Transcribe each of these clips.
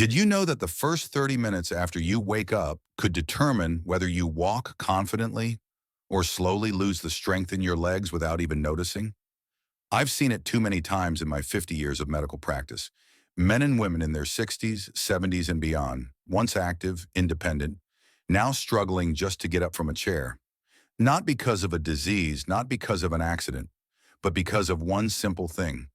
Did you know that the first 30 minutes after you wake up could determine whether you walk confidently or slowly lose the strength in your legs without even noticing? I've seen it too many times in my 50 years of medical practice. Men and women in their 60s, 70s, and beyond, once active, independent, now struggling just to get up from a chair. Not because of a disease, not because of an accident, but because of one simple thing: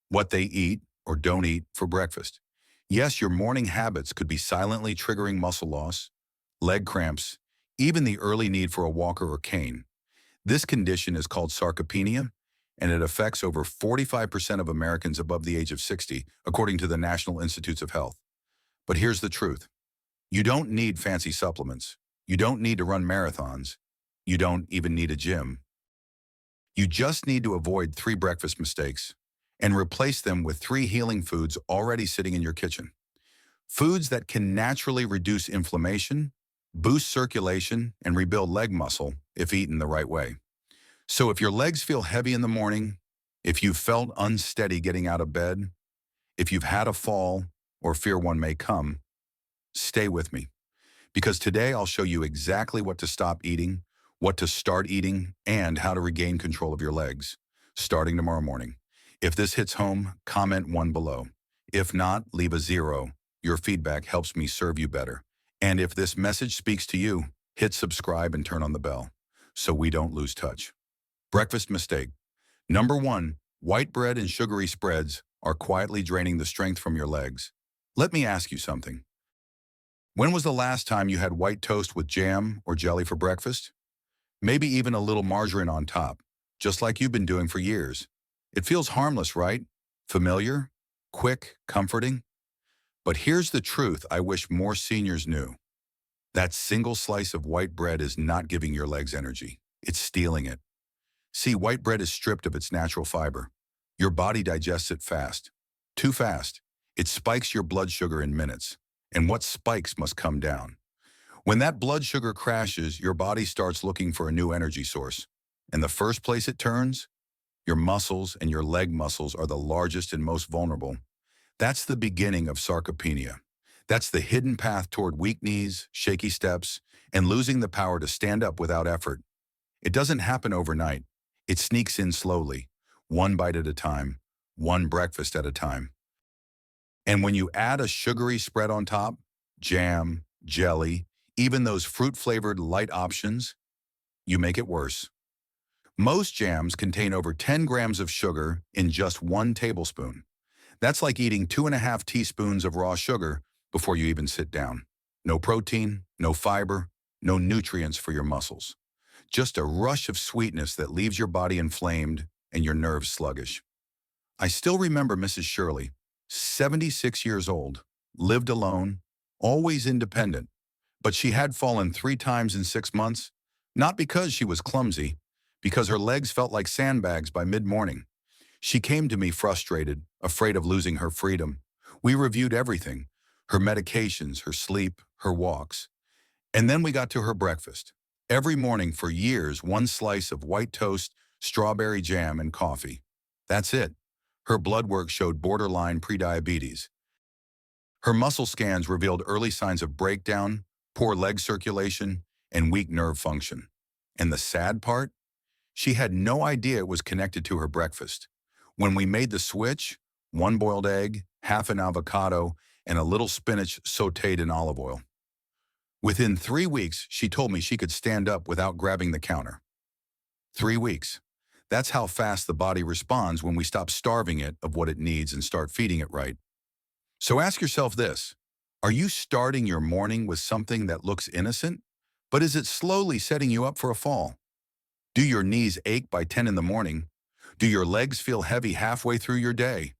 what they eat or don't eat for breakfast. Yes, your morning habits could be silently triggering muscle loss, leg cramps, even the early need for a walker or cane. This condition is called sarcopenia, and it affects over 45% of Americans above the age of 60, according to the National Institutes of Health. But here's the truth. You don't need fancy supplements. You don't need to run marathons. You don't even need a gym. You just need to avoid 3 breakfast mistakes and replace them with 3 healing foods already sitting in your kitchen. Foods that can naturally reduce inflammation, boost circulation, and rebuild leg muscle if eaten the right way. So if your legs feel heavy in the morning, if you've felt unsteady getting out of bed, if you've had a fall or fear one may come, stay with me. Because today I'll show you exactly what to stop eating, what to start eating, and how to regain control of your legs, starting tomorrow morning. If this hits home, comment 1 below. If not, leave a 0. Your feedback helps me serve you better. And if this message speaks to you, hit subscribe and turn on the bell so we don't lose touch. Breakfast mistake. Number 1, white bread and sugary spreads are quietly draining the strength from your legs. Let me ask you something. When was the last time you had white toast with jam or jelly for breakfast? Maybe even a little margarine on top, just like you've been doing for years. It feels harmless, right? Familiar, quick, comforting. But here's the truth I wish more seniors knew. That single slice of white bread is not giving your legs energy. It's stealing it. See, white bread is stripped of its natural fiber. Your body digests it fast. Too fast. It spikes your blood sugar in minutes. And what spikes must come down. When that blood sugar crashes, your body starts looking for a new energy source. And the first place it turns? Your muscles and your leg muscles are the largest and most vulnerable. That's the beginning of sarcopenia. That's the hidden path toward weak knees, shaky steps, and losing the power to stand up without effort. It doesn't happen overnight. It sneaks in slowly, one bite at a time, one breakfast at a time. And when you add a sugary spread on top, jam, jelly, even those fruit-flavored light options, you make it worse. Most jams contain over 10 grams of sugar in just 1 tablespoon. That's like eating 2.5 teaspoons of raw sugar before you even sit down. No protein, no fiber, no nutrients for your muscles. Just a rush of sweetness that leaves your body inflamed and your nerves sluggish. I still remember Mrs. Shirley, 76 years old, lived alone, always independent, but she had fallen 3 times in 6 months, not because she was clumsy, because her legs felt like sandbags by mid-morning. She came to me frustrated, afraid of losing her freedom. We reviewed everything, her medications, her sleep, her walks. And then we got to her breakfast. Every morning for years, 1 slice of white toast, strawberry jam, and coffee. That's it. Her blood work showed borderline prediabetes. Her muscle scans revealed early signs of breakdown, poor leg circulation, and weak nerve function. And the sad part? She had no idea it was connected to her breakfast. When we made the switch, 1 boiled egg, half an avocado, and a little spinach sautéed in olive oil. Within 3 weeks, she told me she could stand up without grabbing the counter. 3 weeks. That's how fast the body responds when we stop starving it of what it needs and start feeding it right. So ask yourself this: are you starting your morning with something that looks innocent, but is it slowly setting you up for a fall? Do your knees ache by 10 in the morning? Do your legs feel heavy halfway through your day?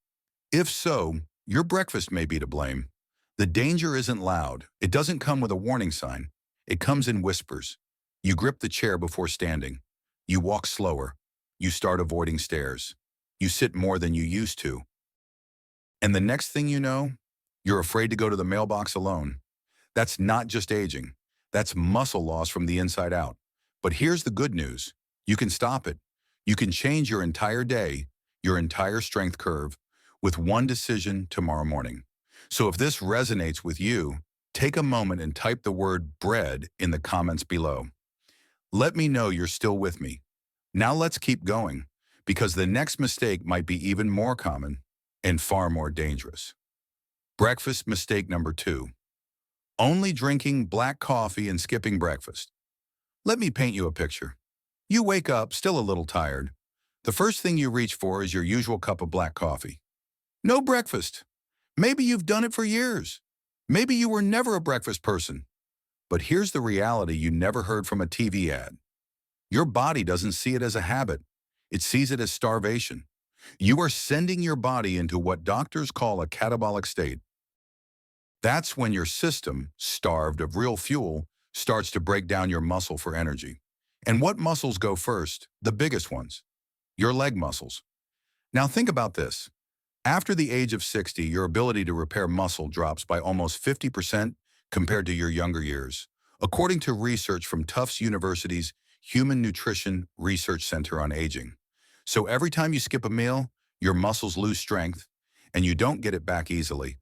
If so, your breakfast may be to blame. The danger isn't loud. It doesn't come with a warning sign. It comes in whispers. You grip the chair before standing. You walk slower. You start avoiding stairs. You sit more than you used to. And the next thing you know, you're afraid to go to the mailbox alone. That's not just aging. That's muscle loss from the inside out. But here's the good news. You can stop it. You can change your entire day, your entire strength curve, with 1 decision tomorrow morning. So if this resonates with you, take a moment and type the word bread in the comments below. Let me know you're still with me. Now let's keep going, because the next mistake might be even more common and far more dangerous. Breakfast mistake number 2. Only drinking black coffee and skipping breakfast. Let me paint you a picture. You wake up still a little tired. The first thing you reach for is your usual cup of black coffee. No breakfast. Maybe you've done it for years. Maybe you were never a breakfast person. But here's the reality you never heard from a TV ad. Your body doesn't see it as a habit. It sees it as starvation. You are sending your body into what doctors call a catabolic state. That's when your system, starved of real fuel, starts to break down your muscle for energy. And what muscles go first? The biggest ones. Your leg muscles. Now think about this. After the age of 60, your ability to repair muscle drops by almost 50% compared to your younger years, according to research from Tufts University's Human Nutrition Research Center on Aging. So every time you skip a meal, your muscles lose strength, and you don't get it back easily.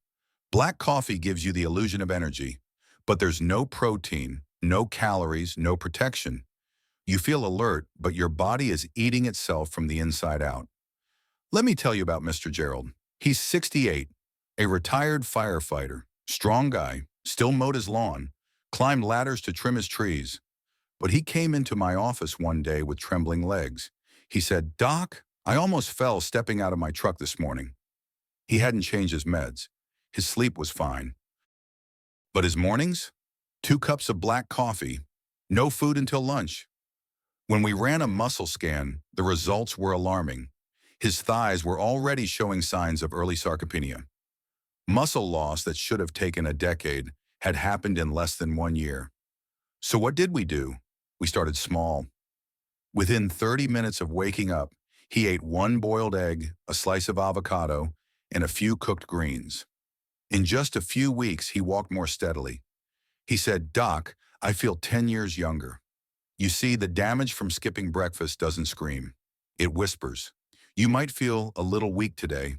Black coffee gives you the illusion of energy, but there's no protein, no calories, no protection. You feel alert, but your body is eating itself from the inside out. Let me tell you about Mr. Gerald. He's 68, a retired firefighter, strong guy, still mowed his lawn, climbed ladders to trim his trees. But he came into my office one day with trembling legs. He said, "Doc, I almost fell stepping out of my truck this morning." He hadn't changed his meds. His sleep was fine. But his mornings? 2 cups of black coffee, no food until lunch. When we ran a muscle scan, the results were alarming. His thighs were already showing signs of early sarcopenia. Muscle loss that should have taken a decade had happened in less than 1 year. So what did we do? We started small. Within 30 minutes of waking up, he ate 1 boiled egg, a slice of avocado, and a few cooked greens. In just a few weeks, he walked more steadily. He said, "Doc, I feel 10 years younger." You see, the damage from skipping breakfast doesn't scream. It whispers. You might feel a little weak today.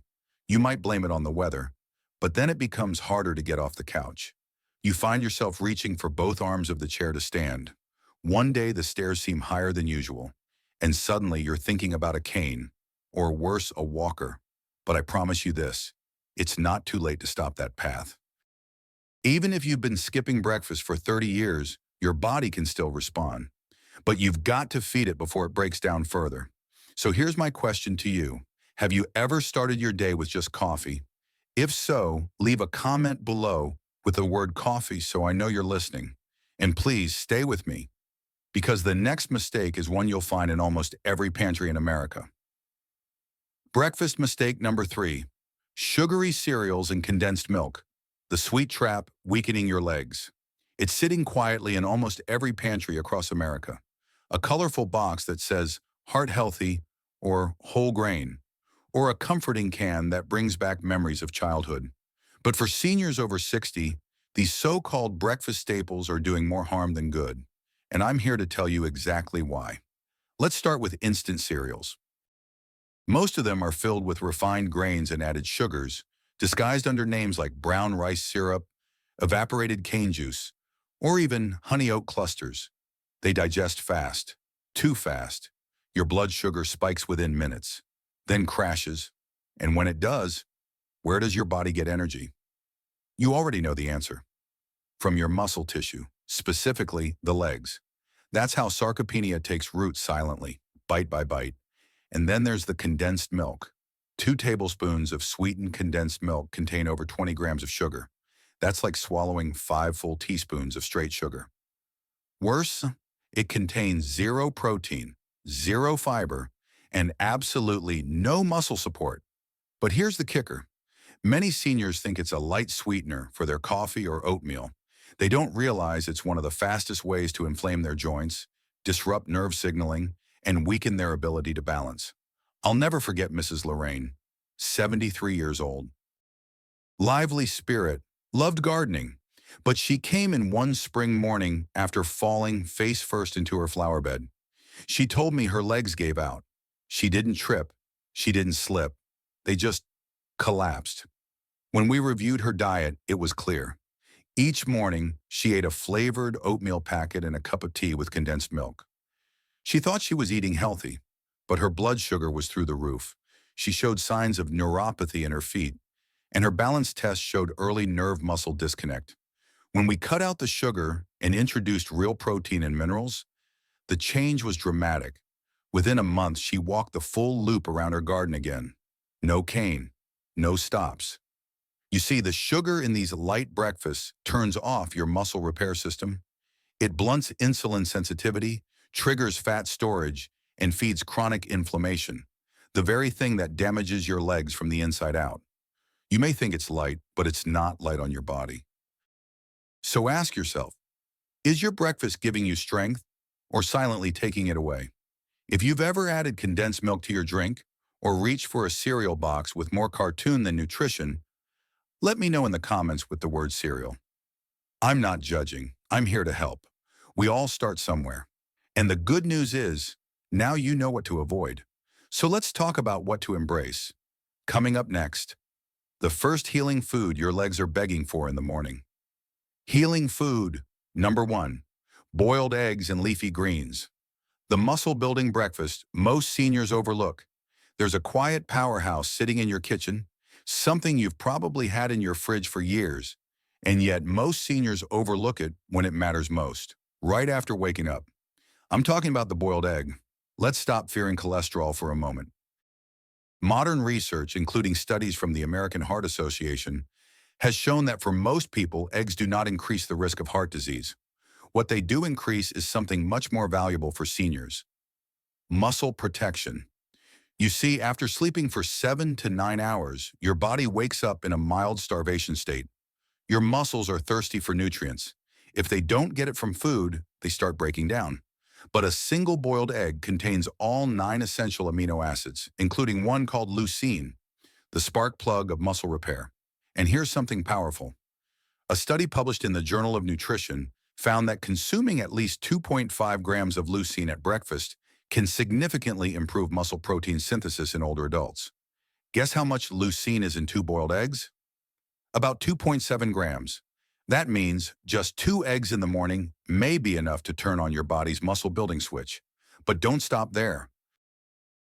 You might blame it on the weather. But then it becomes harder to get off the couch. You find yourself reaching for both arms of the chair to stand. One day the stairs seem higher than usual, and suddenly you're thinking about a cane, or worse, a walker. But I promise you this, it's not too late to stop that path. Even if you've been skipping breakfast for 30 years, your body can still respond. But you've got to feed it before it breaks down further. So here's my question to you. Have you ever started your day with just coffee? If so, leave a comment below with the word coffee so I know you're listening. And please stay with me, because the next mistake is one you'll find in almost every pantry in America. Breakfast mistake number 3. Sugary cereals and condensed milk. The sweet trap weakening your legs. It's sitting quietly in almost every pantry across America. A colorful box that says heart healthy or whole grain, or a comforting can that brings back memories of childhood. But for seniors over 60, these so-called breakfast staples are doing more harm than good. And I'm here to tell you exactly why. Let's start with instant cereals. Most of them are filled with refined grains and added sugars, disguised under names like brown rice syrup, evaporated cane juice, or even honey oat clusters. They digest fast, too fast. Your blood sugar spikes within minutes, then crashes. And when it does, where does your body get energy? You already know the answer. From your muscle tissue, specifically the legs. That's how sarcopenia takes root silently, bite by bite. And then there's the condensed milk. 2 tablespoons of sweetened condensed milk contain over 20 grams of sugar. That's like swallowing 5 full teaspoons of straight sugar. Worse, it contains 0 protein, 0 fiber, and absolutely no muscle support. But here's the kicker. Many seniors think it's a light sweetener for their coffee or oatmeal. They don't realize it's one of the fastest ways to inflame their joints, disrupt nerve signaling, and weaken their ability to balance. I'll never forget Mrs. Lorraine, 73 years old. Lively spirit, loved gardening, but she came in one spring morning after falling face first into her flower bed. She told me her legs gave out. She didn't trip. She didn't slip. They just collapsed. When we reviewed her diet, it was clear. Each morning, she ate a flavored oatmeal packet and a cup of tea with condensed milk. She thought she was eating healthy, but her blood sugar was through the roof. She showed signs of neuropathy in her feet, and her balance test showed early nerve muscle disconnect. When we cut out the sugar and introduced real protein and minerals, the change was dramatic. Within a month, she walked the full loop around her garden again. No cane, no stops. You see, the sugar in these light breakfasts turns off your muscle repair system. It blunts insulin sensitivity, triggers fat storage, and feeds chronic inflammation, the very thing that damages your legs from the inside out. You may think it's light, but it's not light on your body. So ask yourself, is your breakfast giving you strength or silently taking it away? If you've ever added condensed milk to your drink or reached for a cereal box with more cartoon than nutrition, let me know in the comments with the word cereal. I'm not judging. I'm here to help. We all start somewhere. And the good news is, now you know what to avoid. So let's talk about what to embrace. Coming up next, the first healing food your legs are begging for in the morning. Healing food, number 1, boiled eggs and leafy greens. The muscle-building breakfast most seniors overlook. There's a quiet powerhouse sitting in your kitchen, something you've probably had in your fridge for years, and yet most seniors overlook it when it matters most, right after waking up. I'm talking about the boiled egg. Let's stop fearing cholesterol for a moment. Modern research, including studies from the American Heart Association, has shown that for most people, eggs do not increase the risk of heart disease. What they do increase is something much more valuable for seniors: muscle protection. You see, after sleeping for 7 to 9 hours, your body wakes up in a mild starvation state. Your muscles are thirsty for nutrients. If they don't get it from food, they start breaking down. But a single boiled egg contains all 9 essential amino acids, including one called leucine, the spark plug of muscle repair. And here's something powerful. A study published in the Journal of Nutrition found that consuming at least 2.5 grams of leucine at breakfast can significantly improve muscle protein synthesis in older adults. Guess how much leucine is in 2 boiled eggs? About 2.7 grams. That means just 2 eggs in the morning may be enough to turn on your body's muscle-building switch. But don't stop there.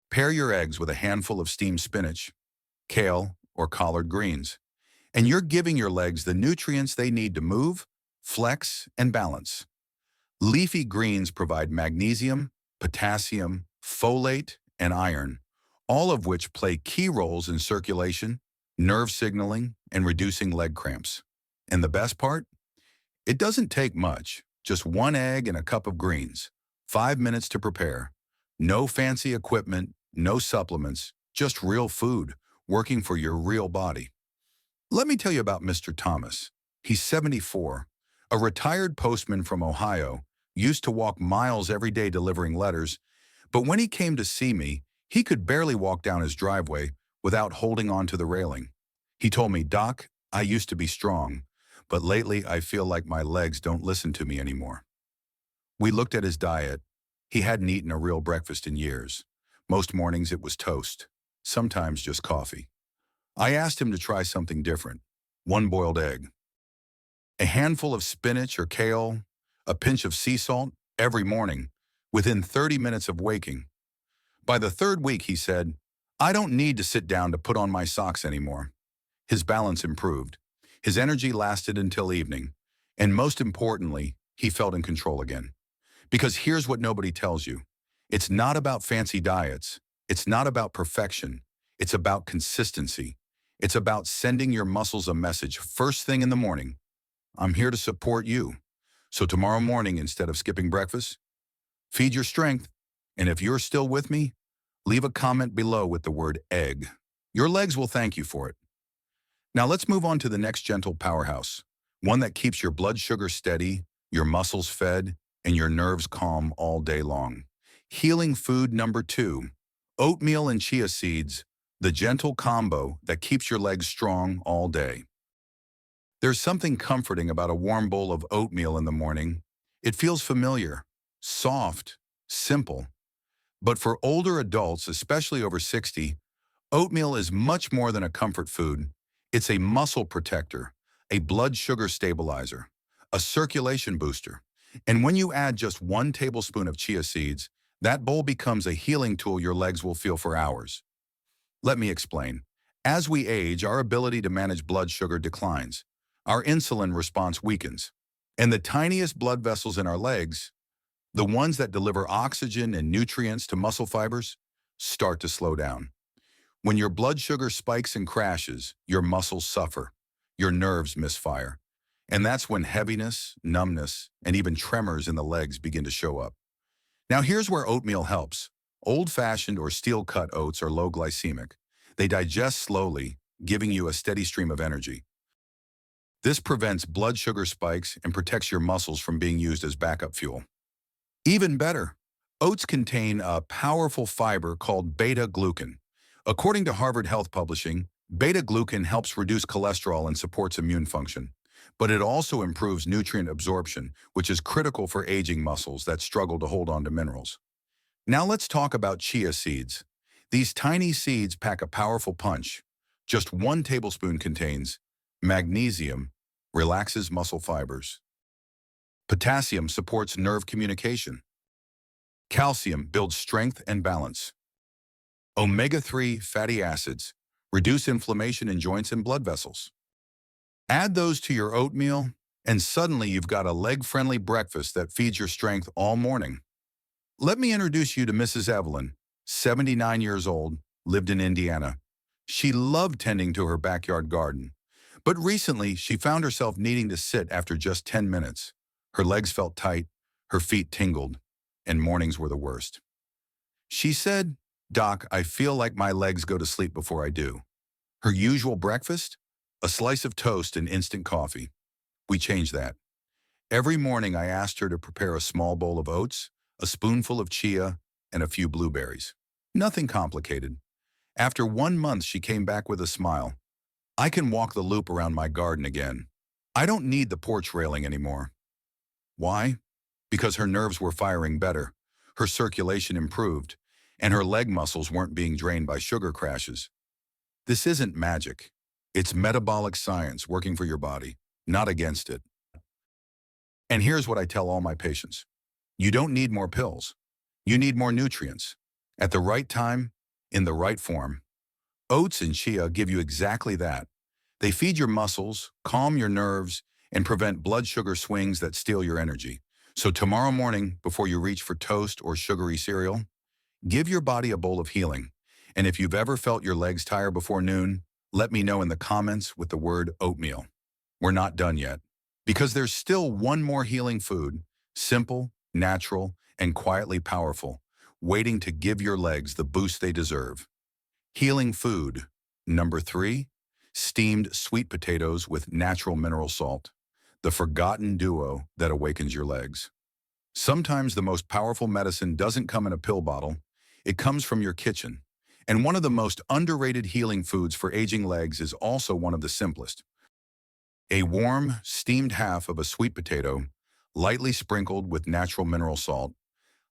Pair your eggs with a handful of steamed spinach, kale, or collard greens, and you're giving your legs the nutrients they need to move, flex, and balance. Leafy greens provide magnesium, potassium, folate, and iron, all of which play key roles in circulation, nerve signaling, and reducing leg cramps. And the best part? It doesn't take much, just 1 egg and a cup of greens, 5 minutes to prepare. No fancy equipment, no supplements, just real food, working for your real body. Let me tell you about Mr. Thomas. He's 74, a retired postman from Ohio, used to walk miles every day delivering letters, but when he came to see me, he could barely walk down his driveway without holding on to the railing. He told me, "Doc, I used to be strong, but lately I feel like my legs don't listen to me anymore." We looked at his diet. He hadn't eaten a real breakfast in years. Most mornings it was toast, sometimes just coffee. I asked him to try something different: 1 boiled egg, a handful of spinach or kale, a pinch of sea salt every morning, within 30 minutes of waking. By the 3rd week, he said, "I don't need to sit down to put on my socks anymore." His balance improved. His energy lasted until evening. And most importantly, he felt in control again. Because here's what nobody tells you. It's not about fancy diets. It's not about perfection. It's about consistency. It's about sending your muscles a message first thing in the morning: I'm here to support you. So tomorrow morning, instead of skipping breakfast, feed your strength. And if you're still with me, leave a comment below with the word egg. Your legs will thank you for it. Now let's move on to the next gentle powerhouse, one that keeps your blood sugar steady, your muscles fed, and your nerves calm all day long. Healing food number 2, oatmeal and chia seeds, the gentle combo that keeps your legs strong all day. There's something comforting about a warm bowl of oatmeal in the morning. It feels familiar, soft, simple. But for older adults, especially over 60, oatmeal is much more than a comfort food. It's a muscle protector, a blood sugar stabilizer, a circulation booster. And when you add just 1 tablespoon of chia seeds, that bowl becomes a healing tool your legs will feel for hours. Let me explain. As we age, our ability to manage blood sugar declines. Our insulin response weakens. And the tiniest blood vessels in our legs, the ones that deliver oxygen and nutrients to muscle fibers, start to slow down. When your blood sugar spikes and crashes, your muscles suffer, your nerves misfire. And that's when heaviness, numbness, and even tremors in the legs begin to show up. Now here's where oatmeal helps. Old-fashioned or steel-cut oats are low glycemic. They digest slowly, giving you a steady stream of energy. This prevents blood sugar spikes and protects your muscles from being used as backup fuel. Even better, oats contain a powerful fiber called beta-glucan. According to Harvard Health Publishing, beta-glucan helps reduce cholesterol and supports immune function. But it also improves nutrient absorption, which is critical for aging muscles that struggle to hold on to minerals. Now let's talk about chia seeds. These tiny seeds pack a powerful punch. Just 1 tablespoon contains magnesium, relaxes muscle fibers. Potassium supports nerve communication. Calcium builds strength and balance. Omega-3 fatty acids reduce inflammation in joints and blood vessels. Add those to your oatmeal, and suddenly you've got a leg-friendly breakfast that feeds your strength all morning. Let me introduce you to Mrs. Evelyn, 79 years old, lived in Indiana. She loved tending to her backyard garden, but recently she found herself needing to sit after just 10 minutes. Her legs felt tight, her feet tingled, and mornings were the worst. She said, "Doc, I feel like my legs go to sleep before I do." Her usual breakfast? A slice of toast and instant coffee. We changed that. Every morning I asked her to prepare a small bowl of oats, a spoonful of chia, and a few blueberries. Nothing complicated. After 1 month, she came back with a smile. "I can walk the loop around my garden again. I don't need the porch railing anymore." Why? Because her nerves were firing better, her circulation improved, and her leg muscles weren't being drained by sugar crashes. This isn't magic. It's metabolic science working for your body, not against it. And here's what I tell all my patients. You don't need more pills. You need more nutrients. At the right time, in the right form. Oats and chia give you exactly that. They feed your muscles, calm your nerves, and prevent blood sugar swings that steal your energy. So tomorrow morning, before you reach for toast or sugary cereal, give your body a bowl of healing. And if you've ever felt your legs tire before noon, let me know in the comments with the word oatmeal. We're not done yet, because there's still one more healing food, simple, natural, and quietly powerful, waiting to give your legs the boost they deserve. Healing food. Number 3, steamed sweet potatoes with natural mineral salt, the forgotten duo that awakens your legs. Sometimes the most powerful medicine doesn't come in a pill bottle, it comes from your kitchen. And one of the most underrated healing foods for aging legs is also one of the simplest. A warm, steamed half of a sweet potato, lightly sprinkled with natural mineral salt,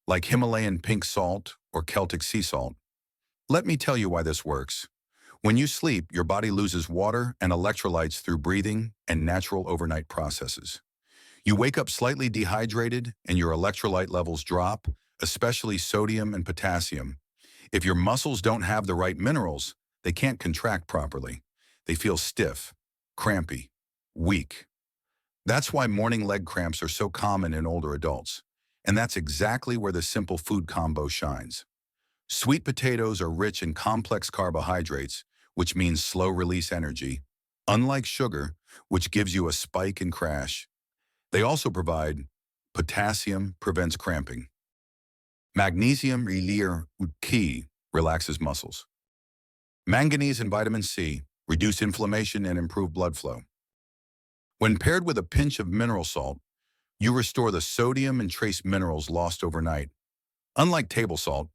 like Himalayan pink salt or Celtic sea salt. Let me tell you why this works. When you sleep, your body loses water and electrolytes through breathing and natural overnight processes. You wake up slightly dehydrated and your electrolyte levels drop, especially sodium and potassium. If your muscles don't have the right minerals, they can't contract properly. They feel stiff, crampy, weak. That's why morning leg cramps are so common in older adults. And that's exactly where the simple food combo shines. Sweet potatoes are rich in complex carbohydrates, which means slow-release energy, unlike sugar, which gives you a spike and crash. They also provide potassium, prevents cramping. Magnesium key relaxes muscles. Manganese and vitamin C reduce inflammation and improve blood flow. When paired with a pinch of mineral salt, you restore the sodium and trace minerals lost overnight. Unlike table salt,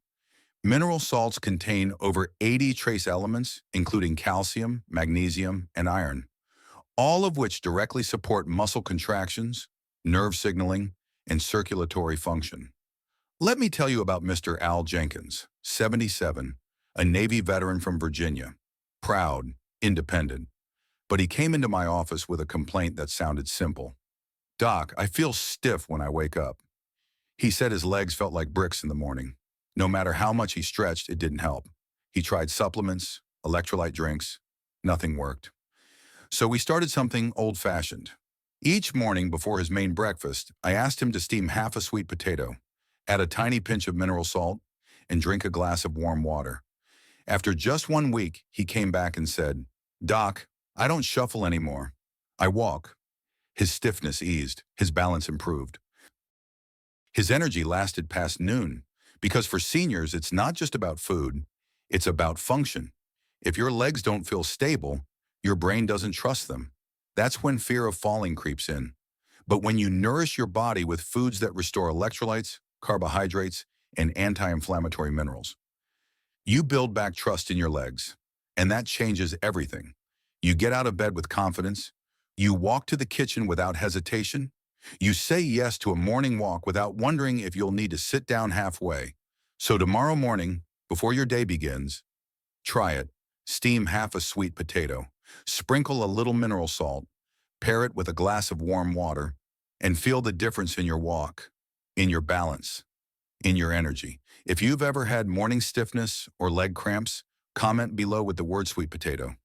mineral salts contain over 80 trace elements, including calcium, magnesium, and iron, all of which directly support muscle contractions, nerve signaling, and circulatory function. Let me tell you about Mr. Al Jenkins, 77, a Navy veteran from Virginia. Proud, independent, But he came into my office with a complaint that sounded simple. "Doc, I feel stiff when I wake up." He said his legs felt like bricks in the morning. No matter how much he stretched, it didn't help. He tried supplements, electrolyte drinks. Nothing worked. So we started something old-fashioned. Each morning before his main breakfast, I asked him to steam half a sweet potato, add a tiny pinch of mineral salt, and drink a glass of warm water. After just 1 week, he came back and said, "Doc, I don't shuffle anymore. I walk." His stiffness eased, his balance improved. His energy lasted past noon, because for seniors, it's not just about food, it's about function. If your legs don't feel stable, your brain doesn't trust them. That's when fear of falling creeps in. But when you nourish your body with foods that restore electrolytes, carbohydrates, and anti-inflammatory minerals, you build back trust in your legs, and that changes everything. You get out of bed with confidence. You walk to the kitchen without hesitation. You say yes to a morning walk without wondering if you'll need to sit down halfway. So tomorrow morning, before your day begins, try it. Steam half a sweet potato. Sprinkle a little mineral salt. Pair it with a glass of warm water. And feel the difference in your walk, in your balance, in your energy. If you've ever had morning stiffness or leg cramps, comment below with the word sweet potato.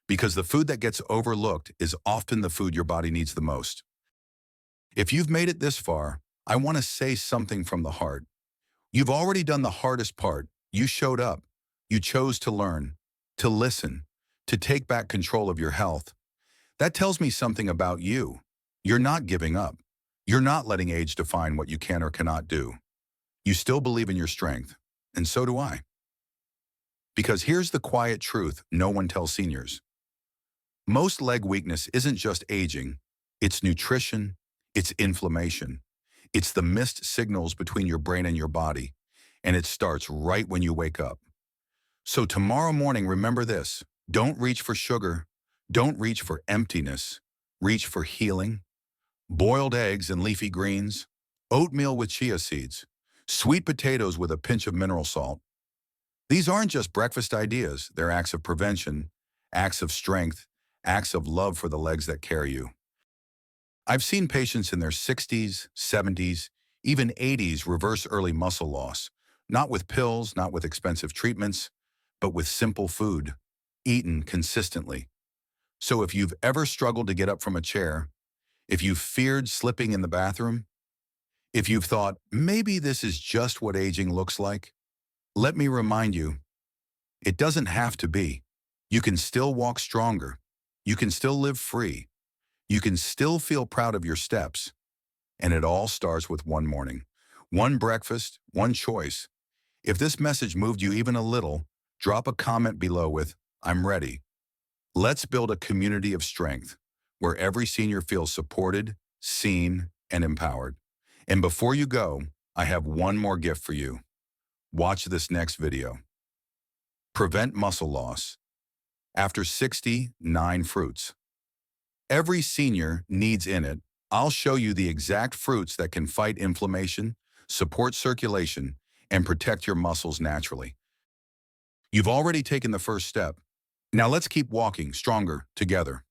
Because the food that gets overlooked is often the food your body needs the most. If you've made it this far, I want to say something from the heart. You've already done the hardest part. You showed up. You chose to learn, to listen, to take back control of your health. That tells me something about you. You're not giving up. You're not letting age define what you can or cannot do. You still believe in your strength, and so do I. Because here's the quiet truth no one tells seniors. Most leg weakness isn't just aging, it's nutrition, it's inflammation. It's the missed signals between your brain and your body, and it starts right when you wake up. So tomorrow morning, remember this. Don't reach for sugar. Don't reach for emptiness. Reach for healing. Boiled eggs and leafy greens. Oatmeal with chia seeds. Sweet potatoes with a pinch of mineral salt. These aren't just breakfast ideas. They're acts of prevention, acts of strength, acts of love for the legs that carry you. I've seen patients in their 60s, 70s, even 80s reverse early muscle loss, not with pills, not with expensive treatments, but with simple food, eaten consistently. So if you've ever struggled to get up from a chair, if you've feared slipping in the bathroom, if you've thought, maybe this is just what aging looks like, let me remind you, it doesn't have to be. You can still walk stronger. You can still live free. You can still feel proud of your steps. And it all starts with one morning, one breakfast, one choice. If this message moved you even a little, drop a comment below with, "I'm ready." Let's build a community of strength where every senior feels supported, seen, and empowered. And before you go, I have one more gift for you. Watch this next video. Prevent muscle loss. After 60, 9 fruits. Every senior needs in it. I'll show you the exact fruits that can fight inflammation, support circulation, and protect your muscles naturally. You've already taken the first step. Now let's keep walking stronger together.